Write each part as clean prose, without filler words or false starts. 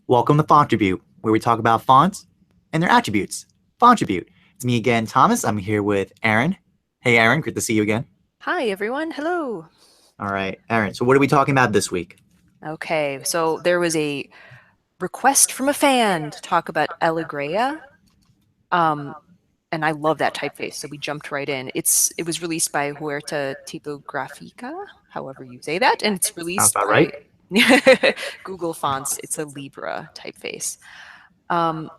Welcome to Font Tribute, where we talk about fonts and their attributes. Font Tribute. It's me again, Thomas. I'm here with Erin. Hey, Erin, good to see you again. Hi, everyone. Hello. All right, Erin. So what are we talking about this week? Okay, so there was a request from a fan to talk about Alegreya, um, and I love that typeface, so we jumped right in. It was released by Huerta Tipografica, however you say that, and it's Sounds released about right. by Google Fonts. It's a Libra typeface. Um,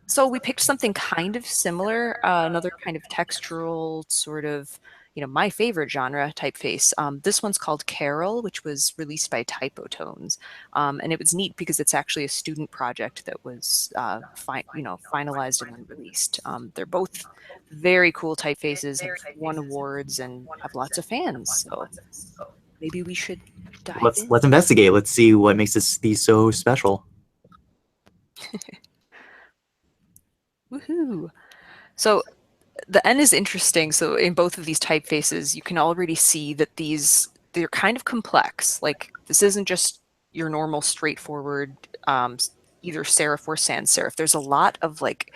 So we picked something kind of similar, another kind of textural sort of, my favorite genre typeface. This one's called Karol, which was released by Typotones, and it was neat because it's actually a student project that was, finalized and then released. They're both very cool typefaces, have won awards, and have lots of fans. So maybe we should dive Let's in. let's investigate. Let's see what makes these so special. Woohoo! So the N is interesting. So in both of these typefaces, you can already see that they're kind of complex. Like this isn't just your normal straightforward either serif or sans serif. There's a lot of like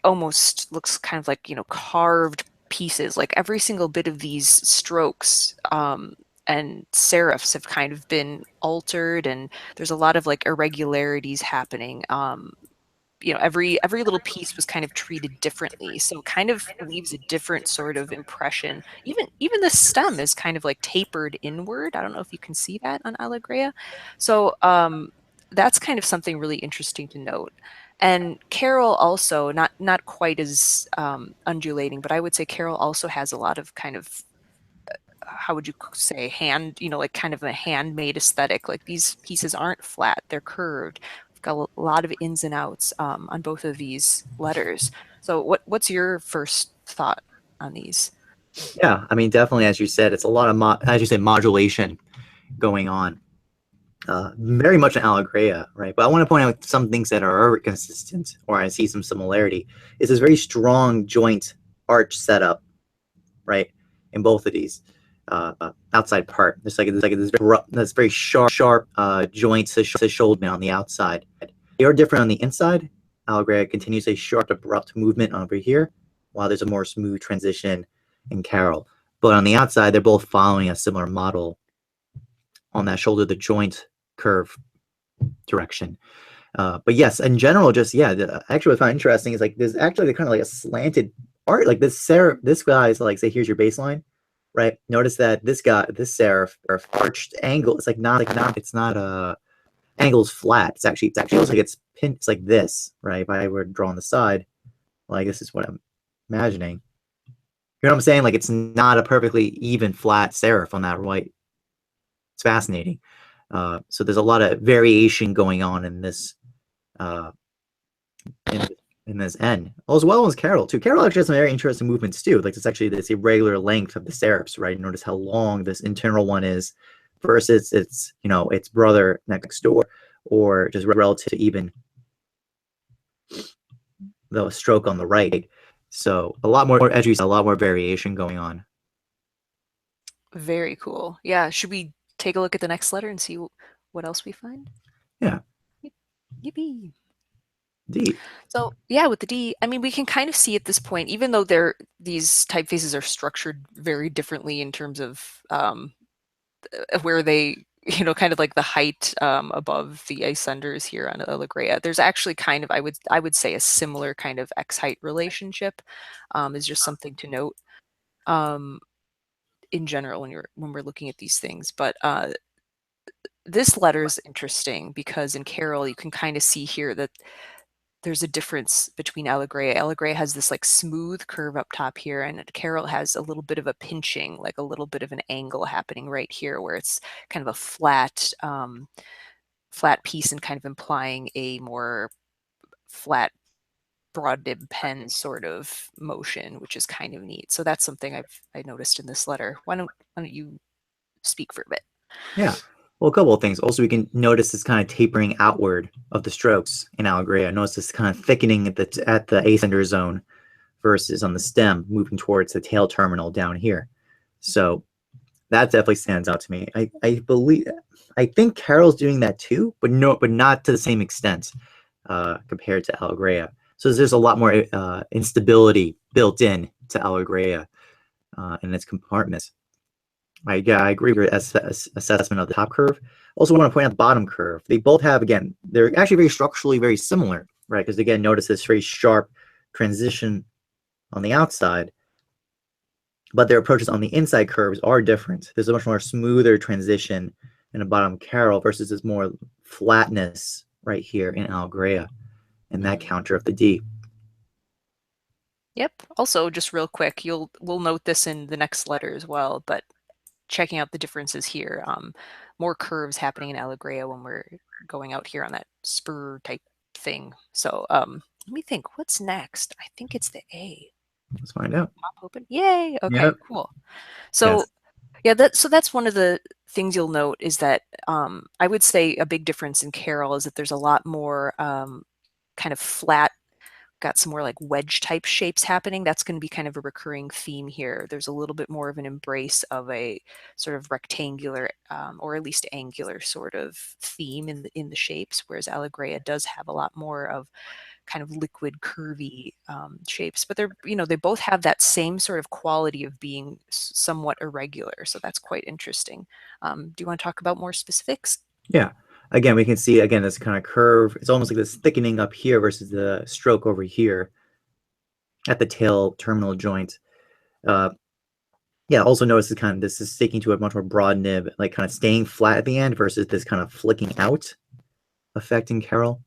almost looks kind of like carved pieces. Like every single bit of these strokes and serifs have kind of been altered, and there's a lot of like irregularities happening. Every little piece was kind of treated differently, so it kind of leaves a different sort of impression. Even the stem is kind of like tapered inward. I don't know if you can see that on Alegreya. So that's kind of something really interesting to note. And Karol also not quite as undulating, but I would say Karol also has a lot of kind of how would you say hand, like kind of a handmade aesthetic. Like these pieces aren't flat, they're curved. We've got a lot of ins and outs on both of these letters. So what's your first thought on these? Yeah, I mean, definitely, as you said, it's a lot of as you said, modulation going on. Very much an Alegreya, right? But I want to point out some things that are consistent, or I see some similarity. Is this very strong joint arch setup, right? In both of these outside part, there's like this very sharp joints to shoulder on the outside. They are different on the inside. Alegreya continues a sharp, abrupt movement over here, while there's a more smooth transition in Karol. But on the outside, they're both following a similar model on that shoulder, the joint curve direction. But yes, in general, just actually, what I find interesting is like there's actually kind of like a slanted art. Like this guy is like, say, here's your baseline, right? Notice that this serif or arched angle. It's it's not angles flat. It's actually looks like it's pinned. It's like this, right? If I were to draw on the side, like this is what I'm imagining. You know what I'm saying? Like it's not a perfectly even flat serif on that right. It's fascinating. So there's a lot of variation going on in this uh, in, in this N, as well as Karol too. Karol actually has some very interesting movements too. Like it's actually this irregular length of the serifs, right? Notice how long this internal one is versus its brother next door, or just relative to even the stroke on the right. So a lot more, as you said, a lot more variation going on. Very cool. Yeah, should we take a look at the next letter and see what else we find? Yeah, Yippee. indeed. So yeah, with the D, I mean, we can kind of see at this point, even though these typefaces are structured very differently in terms of where they, kind of like the height above the ascenders here on Alegreya. There's actually kind of, I would say, a similar kind of X height relationship is just something to note um, in general when we're looking at these things. But this letter is interesting because in Karol, you can kind of see here that there's a difference between Alegreya. Alegreya has this like smooth curve up top here, and Karol has a little bit of a pinching, like a little bit of an angle happening right here, where it's kind of a flat piece and kind of implying a more flat broad nib pen sort of motion, which is kind of neat. So that's something I noticed in this letter. Why don't you speak for a bit? Yeah. Well, a couple of things. Also, we can notice this kind of tapering outward of the strokes in Alegreya. Notice this kind of thickening at the ascender zone versus on the stem, moving towards the tail terminal down here. So That definitely stands out to me. I think Karol's doing that too, but not to the same extent compared to Alegreya. So there's a lot more instability built in to Alegreya and its compartments. I agree with your assessment of the top curve. Also want to point out the bottom curve. They both have, again, they're actually very structurally very similar, right? Because again, notice this very sharp transition on the outside, but their approaches on the inside curves are different. There's a much more smoother transition in the bottom Karol versus this more flatness right here in Alegreya and that counter of the D. Yep. Also, just real quick, we'll note this in the next letter as well, but checking out the differences here, more curves happening in Alegreya when we're going out here on that spur type thing. So let me think, what's next? I think it's the A. Let's find out. Pop open. Yay. Okay, Yep. cool. So Yes. yeah, that's one of the things you'll note is that I would say a big difference in Karol is that there's a lot more kind of flat, got some more like wedge type shapes happening. That's going to be kind of a recurring theme here. There's a little bit more of an embrace of a sort of rectangular or at least angular sort of theme in the shapes, whereas Alegreya does have a lot more of kind of liquid curvy shapes, but they both have that same sort of quality of being somewhat irregular. So that's quite interesting. Do you want to talk about more specifics? Yeah. Again, we can see, again, this kind of curve. It's almost like this thickening up here versus the stroke over here at the tail terminal joint. Yeah, also notice this is sticking to a much more broad nib, like kind of staying flat at the end versus this kind of flicking out effect in Karol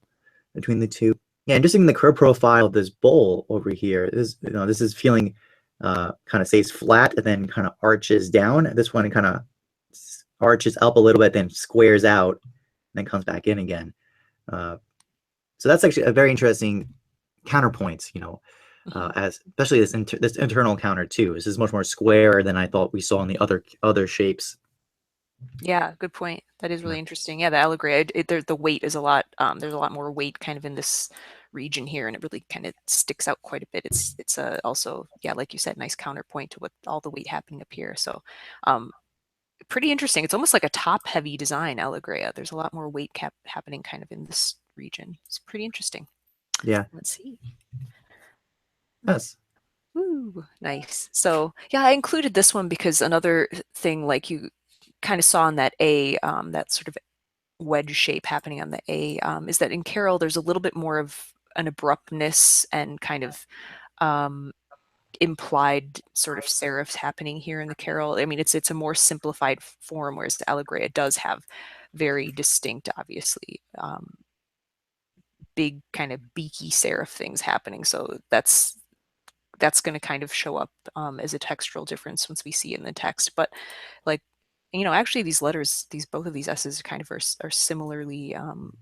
between the two. Yeah, and just in the curve profile of this bowl over here, this is feeling kind of stays flat and then kind of arches down. This one kind of arches up a little bit, then squares out, then comes back in again. So that's actually a very interesting counterpoint, as especially this internal counter too. This is much more square than I thought we saw in the other shapes. Yeah, good point. That is really interesting. Yeah, the Alegreya, the weight is a lot. There's a lot more weight kind of in this region here, and it really kind of sticks out quite a bit. It's also, yeah, like you said, nice counterpoint to what all the weight happening up here. So pretty interesting. It's almost like a top-heavy design, Alegreya. There's a lot more weight happening kind of in this region. It's pretty interesting. Yeah. Let's see. Yes. Ooh, nice. So yeah, I included this one because another thing, like you kind of saw in that A, that sort of wedge shape happening on the A, is that in Karol there's a little bit more of an abruptness and kind of implied sort of serifs happening here in the Karol. I mean, it's a more simplified form, whereas the Alegreya does have very distinct, obviously, big kind of beaky serif things happening. So that's going to kind of show up as a textural difference once we see it in the text. But like, actually these letters, both of these S's kind of are similarly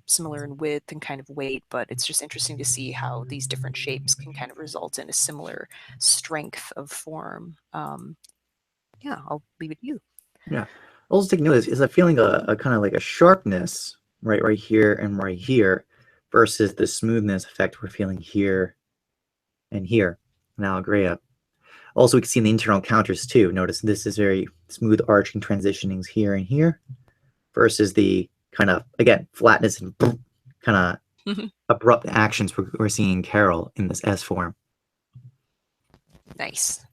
similar in width and kind of weight, but it's just interesting to see how these different shapes can kind of result in a similar strength of form. Yeah, I'll leave it to you. Yeah. Also take notice is a feeling a kind of like a sharpness right here and right here versus the smoothness effect we're feeling here and here in Alegreya. Also, we can see in the internal counters too. Notice this is very smooth arching transitionings here and here versus the kind of, again, flatness and kind of abrupt actions we're seeing in Karol in this S form. Nice.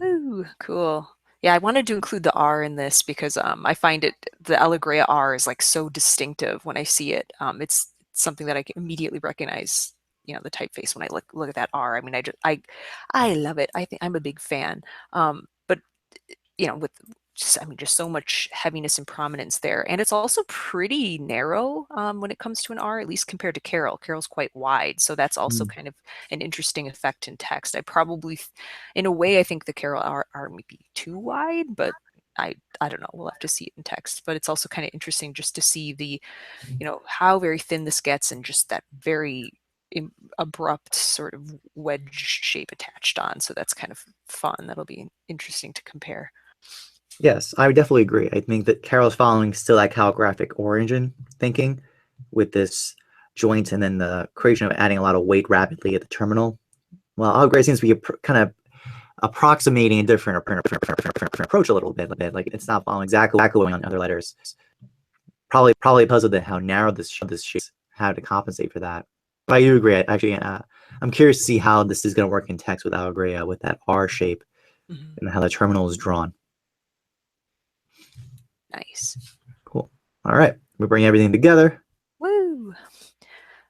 Ooh, cool. Yeah, I wanted to include the R in this because I find the Alegreya R is like so distinctive when I see it. It's something that I can immediately recognize, the typeface when I look at that R. I mean, I love it. I think I'm a big fan. But with just so much heaviness and prominence there, and it's also pretty narrow when it comes to an R, at least compared to Karol. Karol's quite wide, so that's also kind of an interesting effect in text. I probably, in a way, I think the Karol R may be too wide, but I don't know. We'll have to see it in text. But it's also kind of interesting just to see the, how very thin this gets and just that very abrupt sort of wedge shape attached on. So that's kind of fun. That'll be interesting to compare. Yes, I would definitely agree. I think that Karol's following still that calligraphic origin thinking with this joint and then the creation of adding a lot of weight rapidly at the terminal. Well, Alegreya seems to be kind approximating a different approach a little bit. Like it's not following exactly going on other letters. Probably because of how narrow this shape is, how to compensate for that. But I do agree. Actually, I'm curious to see how this is going to work in text with Alegreya with that R shape and how the terminal is drawn. Nice. Cool. All right, we bring everything together. Woo!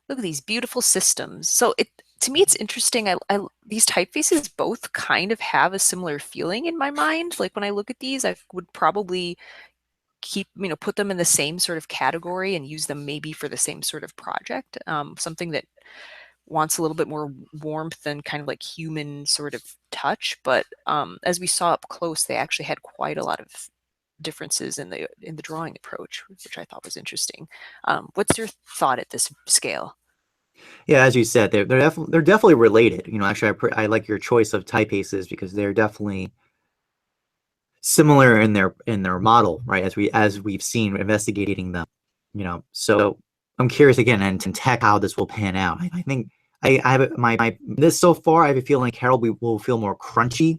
Look at these beautiful systems. So to me, it's interesting. These typefaces both kind of have a similar feeling in my mind. Like when I look at these, I would probably put them in the same sort of category and use them maybe for the same sort of project. Something that wants a little bit more warmth and kind of like human sort of touch. But as we saw up close, they actually had quite a lot of differences in the drawing approach, which I thought was interesting. What's your thought at this scale? Yeah, as you said, they're definitely related. Actually, I like your choice of typefaces because they're definitely similar in their model, right? As we've seen investigating them, So I'm curious again, and in tech, how this will pan out. I think I have my this so far. I have a feeling like Karol will feel more crunchy.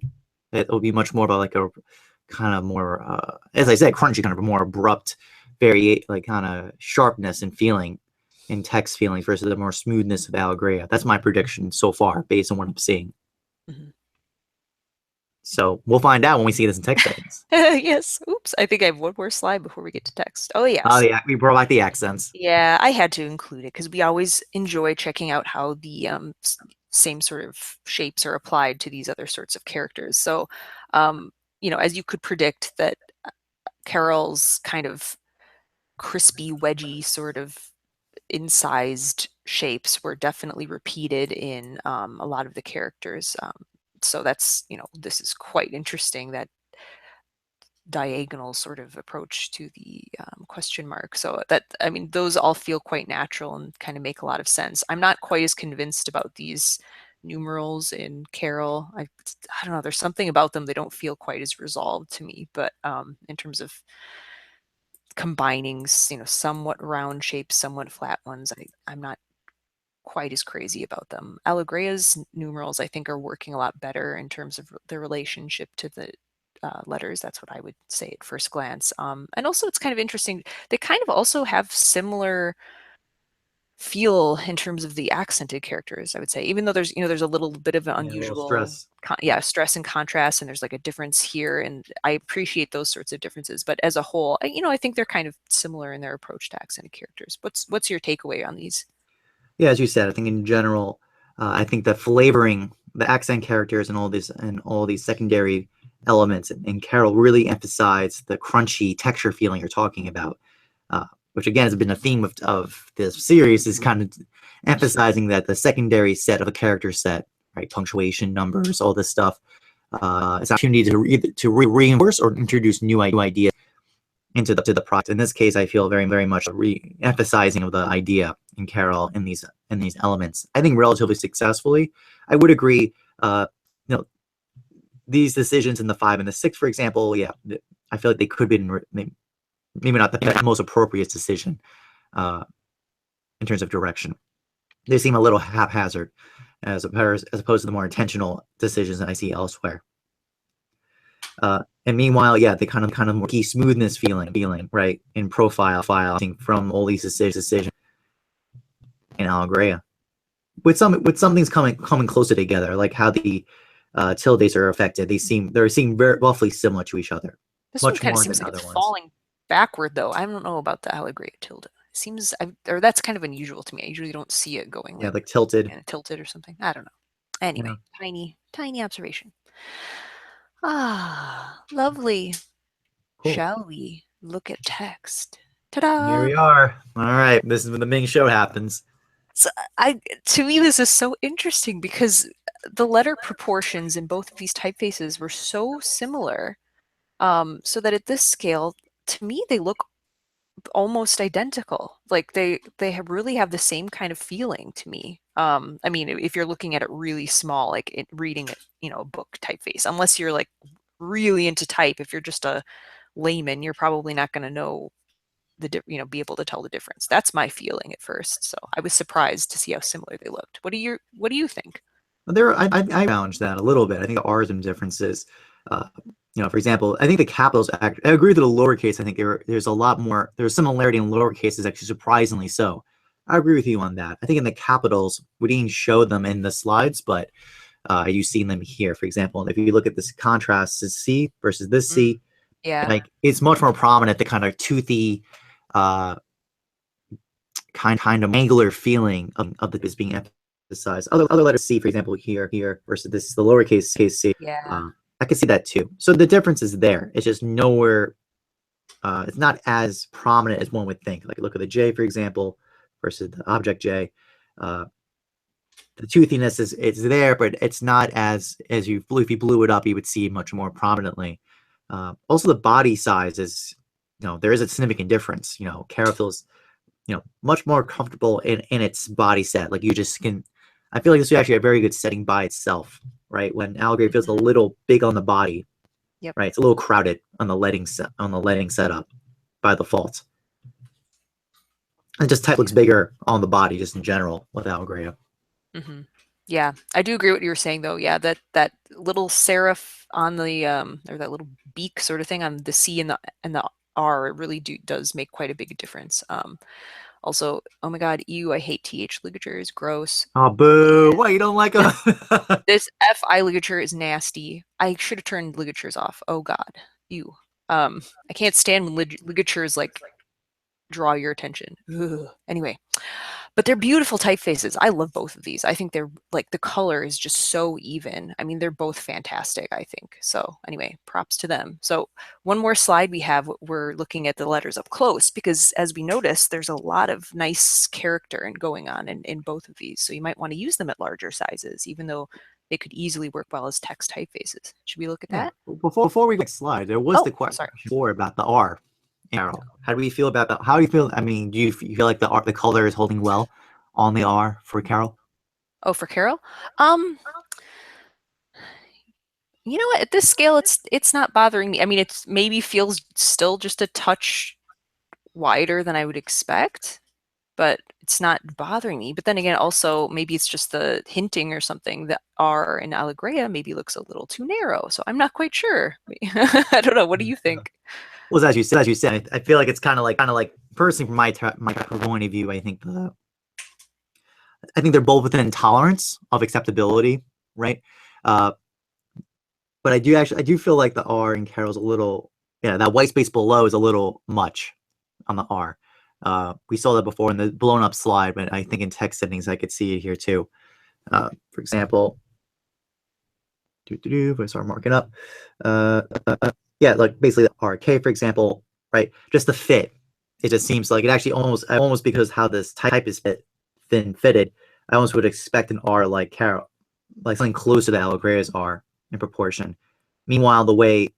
It will be much more about like a kind of more, as I said, crunchy, kind of a more abrupt, very like kind of sharpness and feeling in text feelings versus the more smoothness of Alegreya. That's my prediction so far, based on what I'm seeing. Mm-hmm. So we'll find out when we see this in text settings. Yes. Oops. I think I have one more slide before we get to text. Oh, Oh yes. yeah, we brought back the accents. Yeah, I had to include it because we always enjoy checking out how the same sort of shapes are applied to these other sorts of characters. So, as you could predict that Karol's kind of crispy, wedgy sort of incised shapes were definitely repeated in a lot of the characters. So that's, this is quite interesting, that diagonal sort of approach to the question mark. So that, I mean, those all feel quite natural and kind of make a lot of sense. I'm not quite as convinced about these numerals in Karol. I don't know, there's something about them, they don't feel quite as resolved to me, but in terms of combining, somewhat round shapes, somewhat flat ones, I'm not quite as crazy about them. Alegreya's numerals, I think, are working a lot better in terms of their relationship to the letters. That's what I would say at first glance. And also, it's kind of interesting. They kind of also have similar feel in terms of the accented characters, I would say, even though there's a little bit of an Yeah, a little unusual stress. stress and contrast, and there's like a difference here, and I appreciate those sorts of differences, but as a whole, I think they're kind of similar in their approach to accented characters. What's your takeaway on these? Yeah, as you said, I think in general, I think the flavoring, the accent characters, and all these secondary elements in Karol really emphasize the crunchy texture feeling you're talking about, which again has been a theme of this series, is kind of emphasizing that the secondary set of a character set, right, punctuation, numbers, all this stuff, is an opportunity to reinforce or introduce new ideas into the product. In this case, I feel very much a re-emphasizing of the idea in Karol in these elements. I think relatively successfully. I would agree. You know, these decisions in the 5 and the 6, for example, yeah, I feel like they could be maybe not the most appropriate decision in terms of direction. They seem a little haphazard as opposed to the more intentional decisions that I see elsewhere. And meanwhile, yeah, they kind of more key smoothness feeling, right, in profile from all these decisions in Alegreya. With some things coming closer together, like how the tildes are affected. They seem very roughly similar to each other, This one much kind of more seems than like it's other ones. falling backward, though. I don't know about the Alegreya tilde. It seems, or that's kind of unusual to me. I usually don't see it going Yeah, like like tilted. kind of tilted or something. I don't know. Yeah, Anyway, tiny observation. Ah, lovely. cool. Shall we look at text? Here Ta-da! we are. All right, this is when the main show happens. So to me, this is so interesting because the letter proportions in both of these typefaces were so similar, so that at this scale, to me, they look almost identical. Like really have the same kind of feeling to me. I mean, if you're looking at it really small, like reading it, a book typeface, unless you're like really into type, if you're just a layman, you're probably not going to know be able to tell the difference. That's my feeling at first. So I was surprised to see how similar they looked. What do you think? I challenge that a little bit. I think there are some differences. Uh, for example, I think the capitals. I agree with the lowercase. I think there's a lot more. There's similarity in lowercase, actually surprisingly so. I agree with you on that. I think in the capitals, we didn't show them in the slides, but you've seen them here. For example, if you look at this contrast, this C versus this C, Yeah. like it's much more prominent. The kind of toothy, uh, kind of angular feeling of the is being emphasized. Other letters C, for example, here versus this the lowercase case C. Yeah. I can see that too. So the difference is there. It's just nowhere. It's not as prominent as one would think. Like look at the J, for example, versus the object J. Uh, the toothiness is it's there, but it's not as you if you blew it up, you would see much more prominently. Also, the body size is there is a significant difference. Karol feels much more comfortable in its body set. Like you just can. I feel like this is actually a very good setting by itself, right? When Alegreya feels a little big on the body, Yep. right? It's a little crowded on the letting setup by default. And just type looks bigger on the body just in general with Alegreya. Mm-hmm. Yeah, I do agree with what you were saying though. Yeah, that little serif on the or that little beak sort of thing on the C and the R, it really does make quite a big difference. Also, oh my God, ew, I hate TH ligatures, gross. Oh, boo! And What, you don't like them? this FI ligature is nasty. I should have turned ligatures off. Oh God, ew. I can't stand when ligatures like draw your attention. Ugh. Anyway, but they're beautiful typefaces. I love both of these. I think they're like the color is just so even. I mean, they're both fantastic, I think. So anyway, props to them. So one more slide we have, we're looking at the letters up close because as we noticed, there's a lot of nice character and going on in both of these. So you might want to use them at larger sizes, even though they could easily work well as text typefaces. Should we look at Yeah. that? Before we go next slide, there was Oh, the question sorry. before about the R arrow. How do we feel about that? How do you feel? I mean, do you feel like the color is holding well on the R for Karol? Oh, for Karol? Um, you know what? At this scale, it's not bothering me. I mean, it's maybe feels still just a touch wider than I would expect, but it's not bothering me. But then again, also maybe it's just the hinting or something that R in Alegreya maybe looks a little too narrow. So I'm not quite sure. I don't know. What do you think? Well, as you said, I feel like it's kind of like personally from my point of view, I think they're both within tolerance of acceptability, right? Uh, but I do feel like the R in Karol's a little, yeah, that white space below is a little much on the R. We saw that before in the blown up slide, but I think in text settings I could see it here too. For example, if I start marking up, yeah, like basically the RK, for example, right? Just the fit, it just seems like it actually almost because how this type is fitted, I almost would expect an R like Karol, like something closer to Alegreya's R in proportion. Meanwhile, the way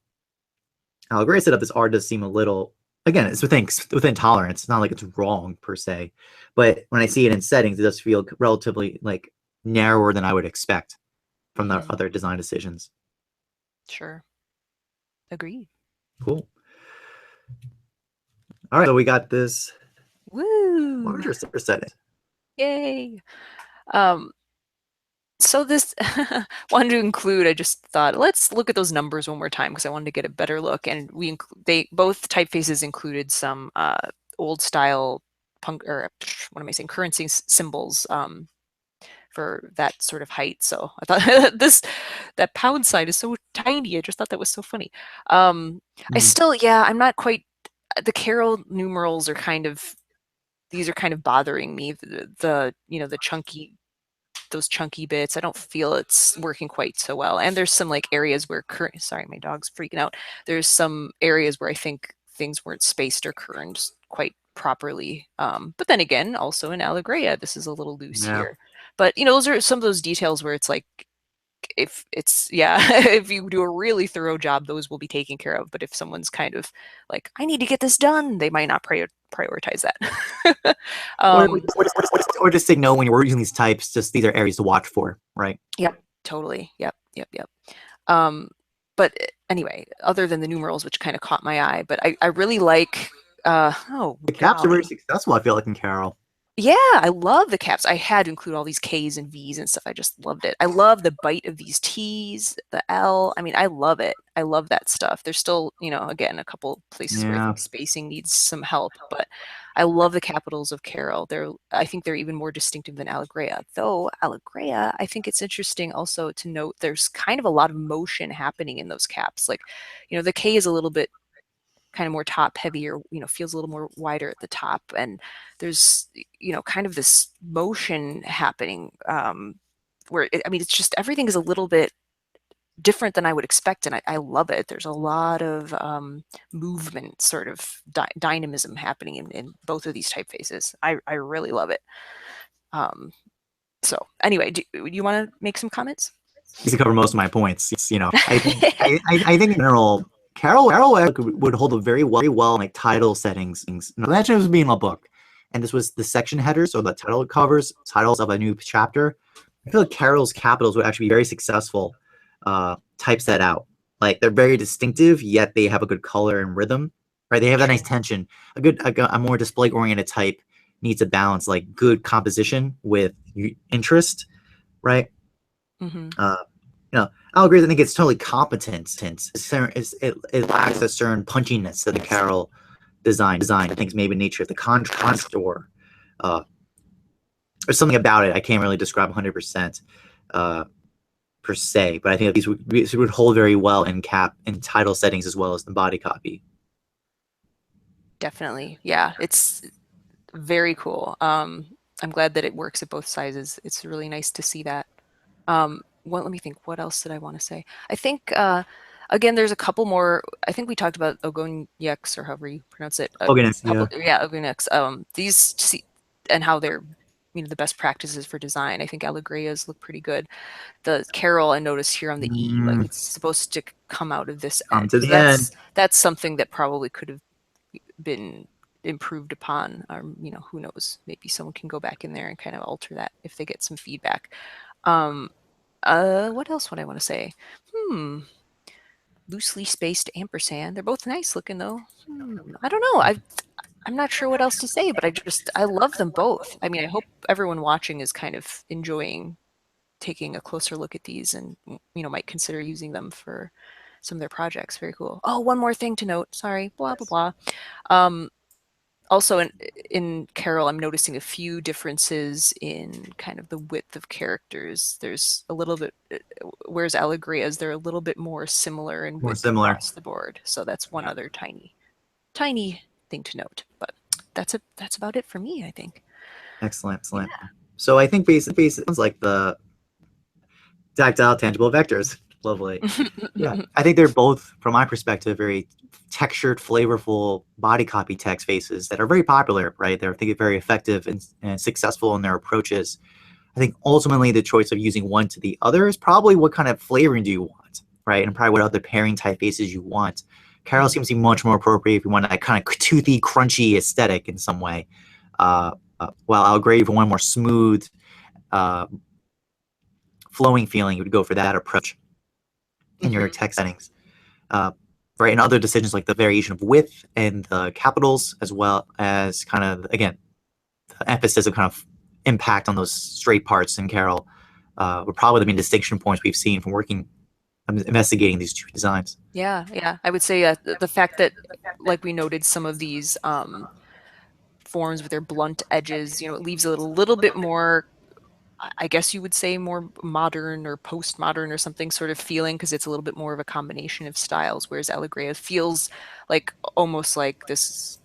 Alegreya set up this R does seem a little, again, it's within tolerance. It's not like it's wrong per se, but when I see it in settings, it does feel relatively like narrower than I would expect from the other design decisions. Sure. Agreed. Cool. All right, so we got this Woo! larger setting. Yay! Um, so this wanted to include, I just thought, let's look at those numbers one more time because I wanted to get a better look. And they both typefaces included some old style punk or what am I saying, currency symbols for that sort of height. So I thought that pound sign is so tiny. I just thought that was so funny. I still, yeah, I'm not quite. The Karol numerals are kind of these are kind of bothering me. The chunky those chunky bits. I don't feel it's working quite so well. And there's some like areas where current, sorry, my dog's freaking out. There's some areas where I think things weren't spaced or kerned quite properly. But then again, also in Alegreya, this is a little loose Yeah. here. But those are some of those details where it's like, if it's yeah, if you do a really thorough job, those will be taken care of. But if someone's kind of like, I need to get this done, they might not prioritize that. Or, um, or just signal when you're using these types, just these are areas to watch for, right? Yep, totally. Yep. Um, but anyway, other than the numerals, which kind of caught my eye, but I really like, oh The caps are very golly. successful, I feel like, in Karol. Yeah, I love the caps. I had to include all these K's and V's and stuff. I just loved it. I love the bite of these T's, the L. I mean, I love it. I love that stuff. There's still, again, a couple places where I Yeah. think spacing needs some help, but I love the capitals of Karol. I think they're even more distinctive than Alegreya. Though Alegreya, I think it's interesting also to note there's kind of a lot of motion happening in those caps. Like, the K is a little bit kind of more top heavy, or feels a little more wider at the top, and there's kind of this motion happening, where I mean, it's just everything is a little bit different than I would expect, and I love it. There's a lot of movement, sort of dynamism happening in both of these typefaces. I really love it. So anyway, do you want to make some comments? To cover most of my points. I think in general, Karol would hold a very well like title settings. Imagine it was being a book, and this was the section headers or the title covers, titles of a new chapter. I feel like Karol's capitals would actually be very successful. Typeset out, like they're very distinctive, yet they have a good color and rhythm. Right, they have that nice tension. A more display oriented type needs a balance, like good composition with interest. Right. Mm-hmm. Alegreya, I think it's totally competent. It lacks a certain punchiness to the Karol design. I think it's maybe nature of the contour, or something about it. I can't really describe 100% per se, but I think that these would hold very well in title settings as well as the body copy. Definitely, yeah, it's very cool. I'm glad that it works at both sizes. It's really nice to see that. Let me think. What else did I want to say? I think, again, there's a couple more. I think we talked about Ogonieks, or however you pronounce it. Okay, yeah. Yeah, Ogonieks. These and how they're, the best practices for design. I think Alegreya's look pretty good. The Karol, I noticed here on the E, like it's supposed to come out of this end. To the end. That's something that probably could have been improved upon, or who knows, maybe someone can go back in there and kind of alter that if they get some feedback. What else would I want to say? Loosely spaced ampersand. They're both nice looking though. I don't know. I'm not sure what else to say, but I love them both. I mean, I hope everyone watching is kind of enjoying taking a closer look at these, and might consider using them for some of their projects. Very cool. Oh, one more thing to note. Sorry, blah blah blah. Also in Karol, I'm noticing a few differences in kind of the width of characters. There's a little bit, whereas Alegreya's, they're a little bit more similar in width across the board. So that's one other tiny thing to note. But that's about it for me, I think. Excellent. Yeah. So I think basically sounds like the tactile, tangible vectors. Lovely. Yeah, I think they're both, from my perspective, very textured, flavorful body copy text faces that are very popular, right? They're, I think, very effective and successful in their approaches. I think ultimately the choice of using one to the other is probably what kind of flavoring do you want, right? And probably what other pairing typefaces you want. Karol seems to be much more appropriate if you want that kind of toothy, crunchy aesthetic in some way. While Alegreya, for one more smooth, flowing feeling, you would go for that approach in your text settings. Right, and other decisions like the variation of width and the capitals, as well as kind of, again, the emphasis of kind of impact on those straight parts in Karol, were probably the main distinction points we've seen from investigating these two designs. Yeah. I would say the fact that, like we noted, some of these forms with their blunt edges, it leaves a little bit more, I guess you would say, more modern or postmodern or something sort of feeling, because it's a little bit more of a combination of styles, whereas Alegreya feels like almost like this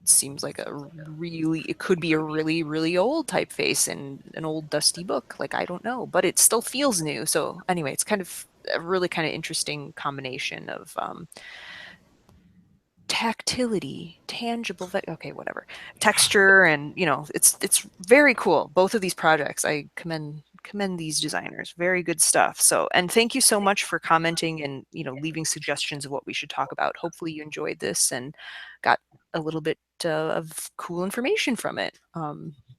seems like it could be a really, really old typeface in an old dusty book. Like, I don't know, but it still feels new. So anyway, it's kind of a really kind of interesting combination of tactility, tangible, okay, whatever, texture, and it's very cool. Both of these projects, I commend these designers. Very good stuff. So, and thank you so much for commenting and leaving suggestions of what we should talk about. Hopefully you enjoyed this and got a little bit of cool information from it.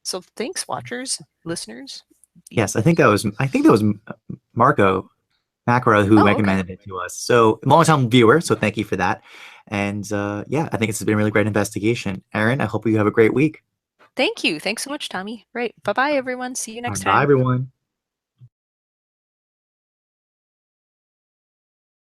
So thanks, watchers, listeners. Yes, I think that was Marco Macro who recommended it to us. So long-time viewer, so thank you for that. And yeah, I think it's been a really great investigation. Erin, I hope you have a great week. Thank you. Thanks so much, Tommy. Right. Bye-bye, everyone. See you next Bye, time. everyone.